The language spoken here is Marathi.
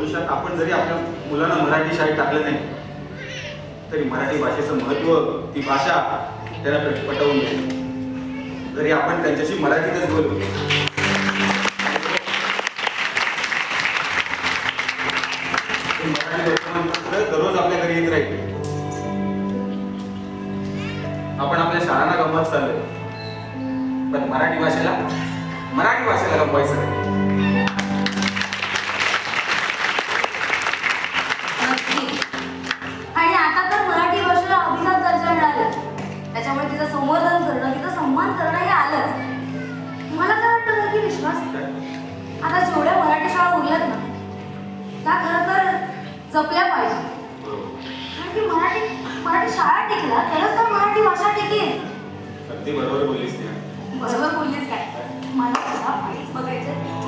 भविष्यात आपण जरी आपल्या मुलांना मराठी शाळेत टाकलं नाही तरी मराठी भाषेचं महत्त्व, ती भाषा त्यांना पटवून देईल. जरी आपण त्यांच्याशी मराठीतच बोलू, मराठी वर्तमानपत्र दररोज आपल्या घरी येत राहील. आपण आपल्या शाळांना गमवत चाललोय, पण मराठी भाषेला गमवायचं नाही. आणि आता तर मराठी भाषेला अभिजात दर्जा मिळाला, त्याच्यामुळे तिचं संवर्धन करणं, तिचा सन्मान करणं हे आलंच. मला काय वाटतं की विश्वास, आता जेवढ्या मराठी शाळा उरल्यात ना त्या खरं तर जपल्या पाहिजे. कारण की मराठी शाळा टिकल्या तरच तर मराठी भाषा टिकेल. अगदी बरोबर बोललीस. बरोबर बोललीस काय? मला काहीच बघायचं